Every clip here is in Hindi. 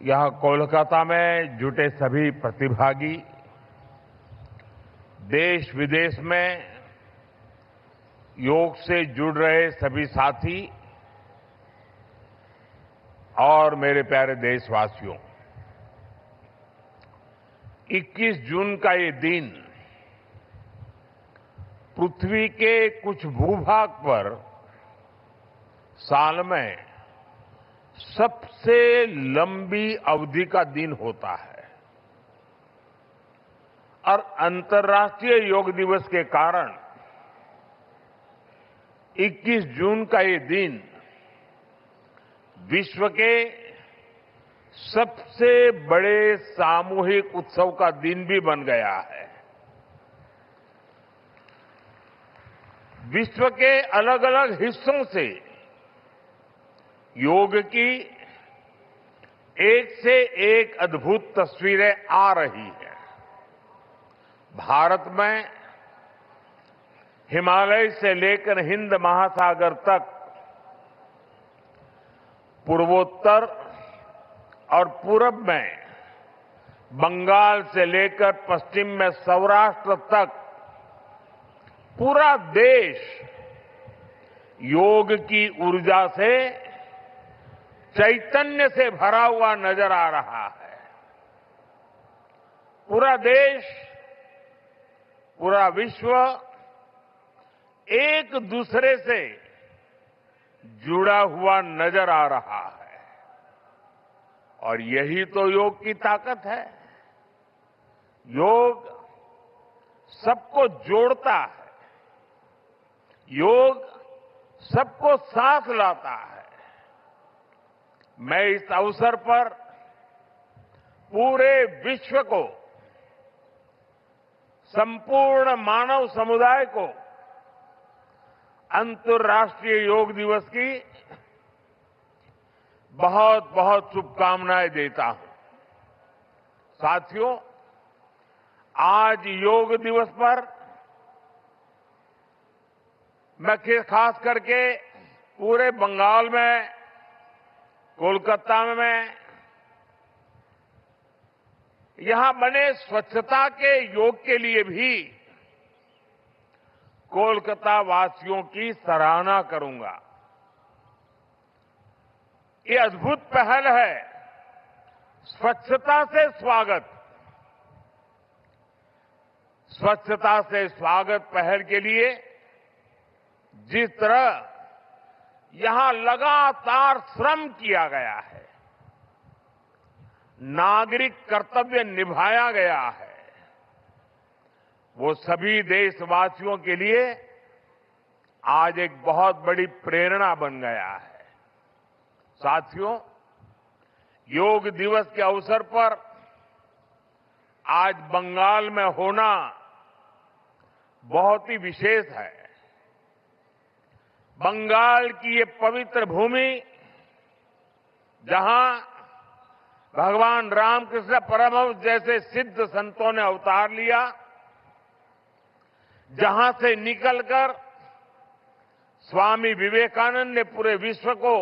यहां कोलकाता में जुटे सभी प्रतिभागी, देश विदेश में योग से जुड़ रहे सभी साथी और मेरे प्यारे देशवासियों, 21 जून का ये दिन पृथ्वी के कुछ भूभाग पर साल में सबसे लंबी अवधि का दिन होता है और अंतर्राष्ट्रीय योग दिवस के कारण 21 जून का ये दिन विश्व के सबसे बड़े सामूहिक उत्सव का दिन भी बन गया है। विश्व के अलग अलग हिस्सों से योग की एक से एक अद्भुत तस्वीरें आ रही हैं। भारत में हिमालय से लेकर हिंद महासागर तक, पूर्वोत्तर और पूरब में बंगाल से लेकर पश्चिम में सौराष्ट्र तक पूरा देश योग की ऊर्जा से, चैतन्य से भरा हुआ नजर आ रहा है। पूरा देश, पूरा विश्व एक दूसरे से जुड़ा हुआ नजर आ रहा है और यही तो योग की ताकत है। योग सबको जोड़ता है, योग सबको साथ लाता है। मैं इस अवसर पर पूरे विश्व को, संपूर्ण मानव समुदाय को अंतर्राष्ट्रीय योग दिवस की बहुत बहुत शुभकामनाएं देता हूं। साथियों, आज योग दिवस पर मैं खास करके पूरे बंगाल में, कोलकाता में यहां बने स्वच्छता के योग के लिए भी कोलकाता वासियों की सराहना करूंगा। ये अद्भुत पहल है, स्वच्छता से स्वागत। स्वच्छता से स्वागत पहल के लिए जिस तरह यहां लगातार श्रम किया गया है, नागरिक कर्तव्य निभाया गया है, वो सभी देशवासियों के लिए आज एक बहुत बड़ी प्रेरणा बन गया है। साथियों, योग दिवस के अवसर पर आज बंगाल में होना बहुत ही विशेष है। बंगाल की ये पवित्र भूमि, जहां भगवान रामकृष्ण परमहंस जैसे सिद्ध संतों ने अवतार लिया, जहां से निकलकर स्वामी विवेकानंद ने पूरे विश्व को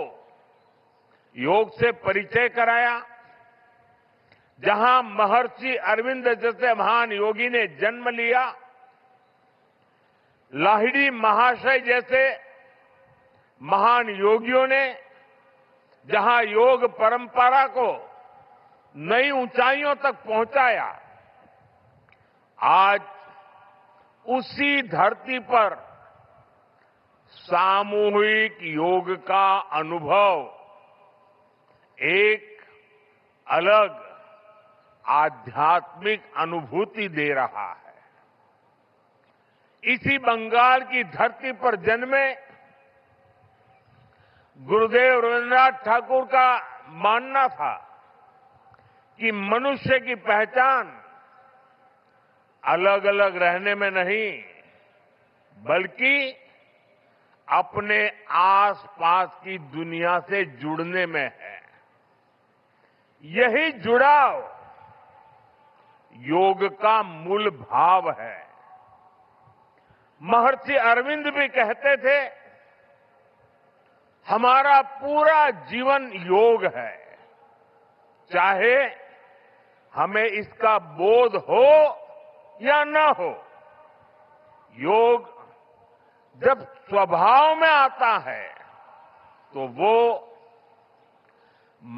योग से परिचय कराया, जहां महर्षि अरविंद जैसे महान योगी ने जन्म लिया, लाहिड़ी महाशय जैसे महान योगियों ने जहां योग परंपरा को नई ऊंचाइयों तक पहुंचाया, आज उसी धरती पर सामूहिक योग का अनुभव एक अलग आध्यात्मिक अनुभूति दे रहा है। इसी बंगाल की धरती पर जन्मे गुरुदेव रविन्द्रनाथ ठाकुर का मानना था कि मनुष्य की पहचान अलग अलग रहने में नहीं, बल्कि अपने आसपास की दुनिया से जुड़ने में है। यही जुड़ाव योग का मूल भाव है। महर्षि अरविंद भी कहते थे, हमारा पूरा जीवन योग है। चाहे हमें इसका बोध हो या न हो, योग जब स्वभाव में आता है तो वो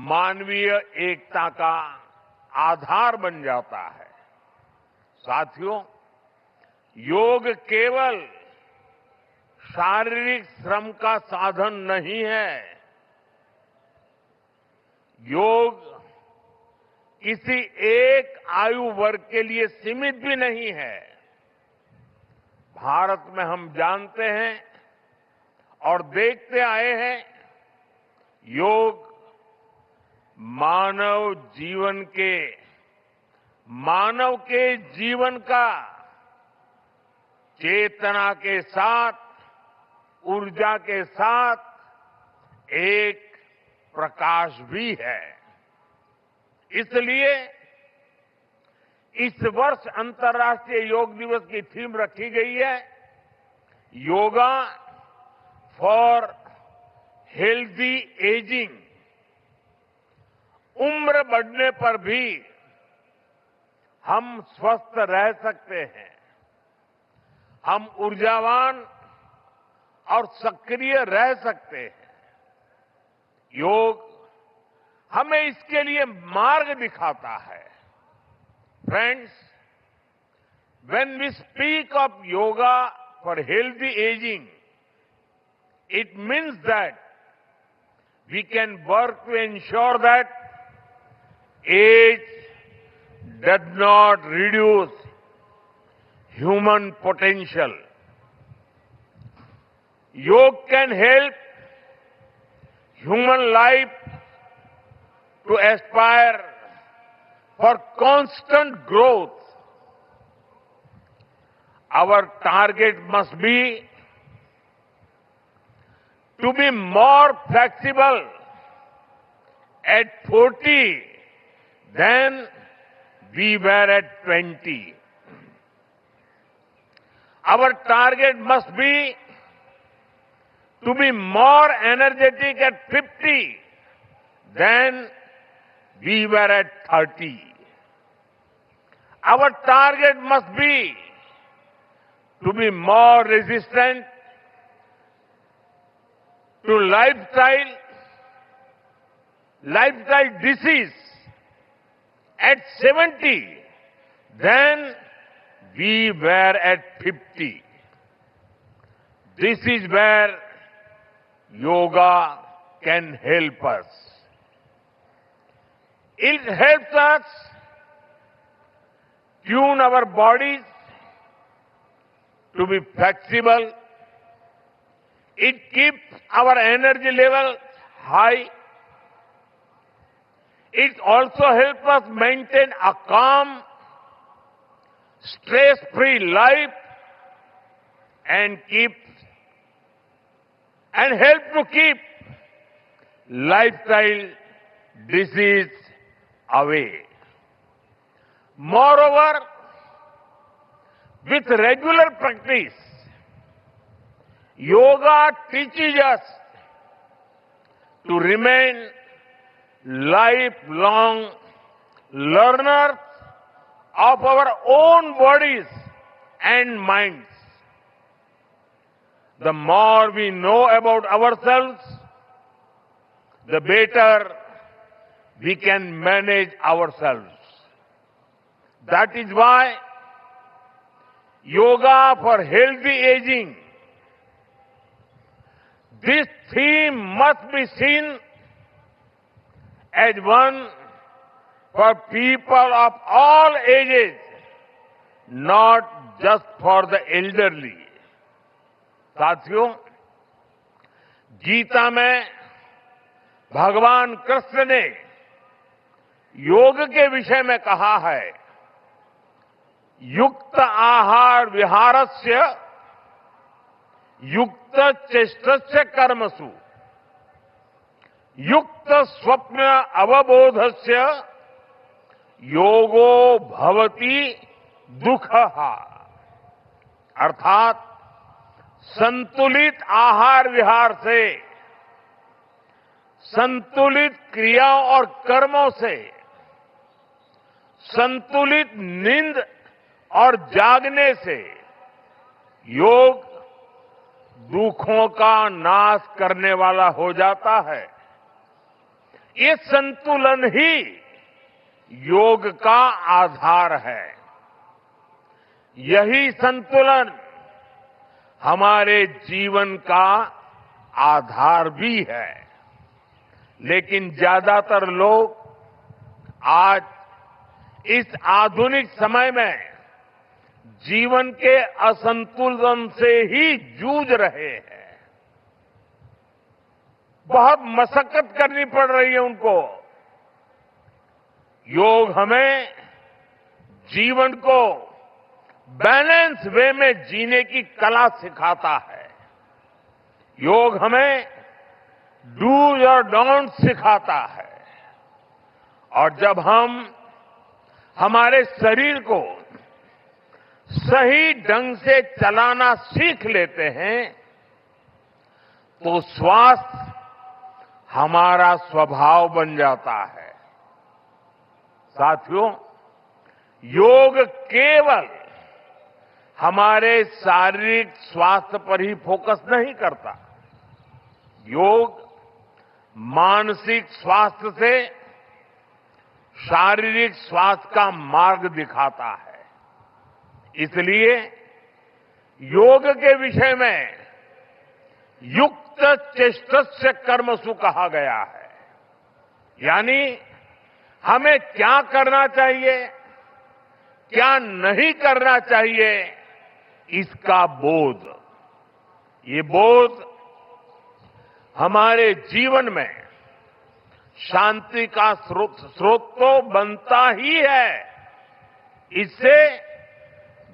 मानवीय एकता का आधार बन जाता है। साथियों, योग केवल शारीरिक श्रम का साधन नहीं है। योग किसी एक आयु वर्ग के लिए सीमित भी नहीं है। भारत में हम जानते हैं और देखते आए हैं, योग मानव के जीवन का चेतना के साथ, ऊर्जा के साथ एक प्रकाश भी है। इसलिए इस वर्ष अंतर्राष्ट्रीय योग दिवस की थीम रखी गई है, योगा फॉर हेल्दी एजिंग। उम्र बढ़ने पर भी हम स्वस्थ रह सकते हैं, हम ऊर्जावान और सक्रिय रह सकते हैं। योग हमें इसके लिए मार्ग दिखाता है। Friends, when we speak of yoga for healthy aging, it means that we can work to ensure that age does not reduce human potential. Yoga can help human life to aspire for constant growth. Our target must be to be more flexible at 40 than we were at 20. Our target must be to be more energetic at 50 than we were at 30. Our target must be to be more resistant to lifestyle disease at 70 than we were at 50. This is where yoga can help us. It helps us tune our bodies to be flexible. It keeps our energy level high. It also helps us maintain a calm, stress-free life and help to keep lifestyle disease away. Moreover, with regular practice, yoga teaches us to remain lifelong learners of our own bodies and minds. The more we know about ourselves, the better we can manage ourselves. That is why yoga for healthy aging, this theme must be seen as one for people of all ages, not just for the elderly. साथियों, गीता में भगवान कृष्ण ने योग के विषय में कहा है, युक्त आहार विहारस्य युक्त चेष्टस्य कर्मसु युक्त स्वप्न अवबोधस्य योगो भवति दुःखः। अर्थात संतुलित आहार विहार से, संतुलित क्रियाओं और कर्मों से संतुलित नींद और जागने से योग दुखों का नाश करने वाला हो जाता है। ये संतुलन ही योग का आधार है। यही संतुलन हमारे जीवन का आधार भी है। लेकिन ज्यादातर लोग आज इस आधुनिक समय में जीवन के असंतुलन से ही जूझ रहे हैं। बहुत मशक्कत करनी पड़ रही है उनको। योग हमें जीवन को बैलेंस वे में जीने की कला सिखाता है। योग हमें डूज और डोंट सिखाता है। और जब हम हमारे शरीर को सही ढंग से चलाना सीख लेते हैं तो स्वास्थ्य हमारा स्वभाव बन जाता है। साथियों, योग केवल हमारे शारीरिक स्वास्थ्य पर ही फोकस नहीं करता। योग मानसिक स्वास्थ्य से शारीरिक स्वास्थ्य का मार्ग दिखाता है। इसलिए योग के विषय में युक्त चेष्टस्य कर्मसु कहा गया है। यानी हमें क्या करना चाहिए, क्या नहीं करना चाहिए, इसका बोध। ये बोध हमारे जीवन में शांति का स्रोत तो बनता ही है। इससे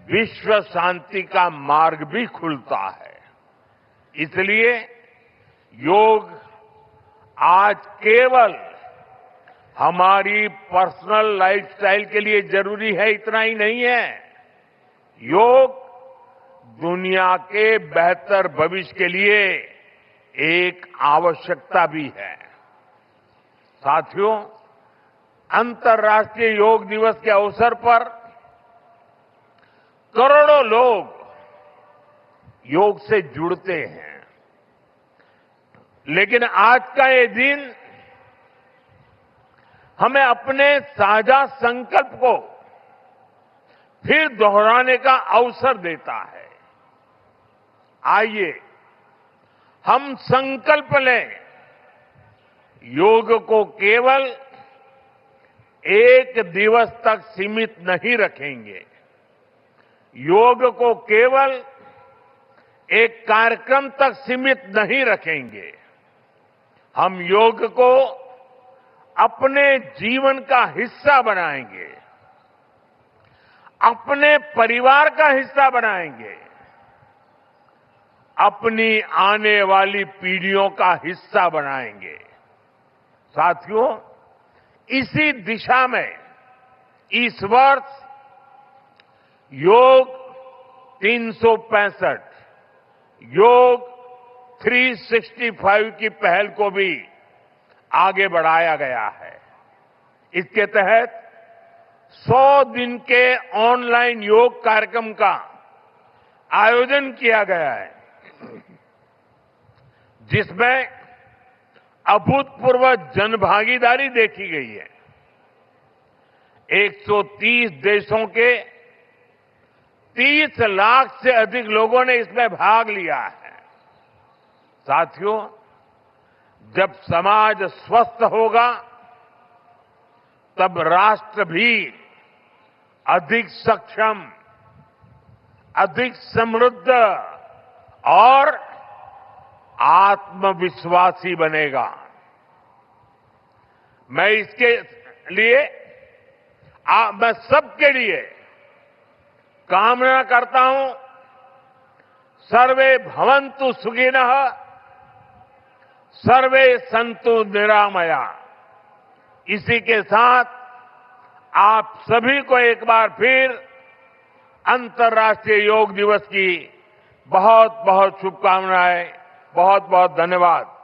विश्व शांति का मार्ग भी खुलता है। इसलिए योग आज केवल हमारी पर्सनल लाइफस्टाइल के लिए जरूरी है इतना ही नहीं है। योग दुनिया के बेहतर भविष्य के लिए एक आवश्यकता भी है। साथियों, अंतर्राष्ट्रीय योग दिवस के अवसर पर करोड़ों लोग योग से जुड़ते हैं। लेकिन आज का ये दिन हमें अपने साझा संकल्प को फिर दोहराने का अवसर देता है। आइए हम संकल्प लें, योग को केवल एक दिवस तक सीमित नहीं रखेंगे। योग को केवल एक कार्यक्रम तक सीमित नहीं रखेंगे। हम योग को अपने जीवन का हिस्सा बनाएंगे, अपने परिवार का हिस्सा बनाएंगे, अपनी आने वाली पीढ़ियों का हिस्सा बनाएंगे। साथियों, इसी दिशा में इस वर्ष योग 365 योग 365 की पहल को भी आगे बढ़ाया गया है। इसके तहत 100 दिन के ऑनलाइन योग कार्यक्रम का आयोजन किया गया है, जिसमें अभूतपूर्व जनभागीदारी देखी गई है। 130 देशों के 30 लाख से अधिक लोगों ने इसमें भाग लिया है। साथियों, जब समाज स्वस्थ होगा तब राष्ट्र भी अधिक सक्षम, अधिक समृद्ध और आत्मविश्वासी बनेगा। मैं इसके लिए मैं सबके लिए कामना करता हूं, सर्वे भवन्तु सुखिनः, सर्वे सन्तु निरामया। इसी के साथ आप सभी को एक बार फिर अंतर्राष्ट्रीय योग दिवस की बहुत बहुत शुभकामनाएं, बहुत बहुत धन्यवाद।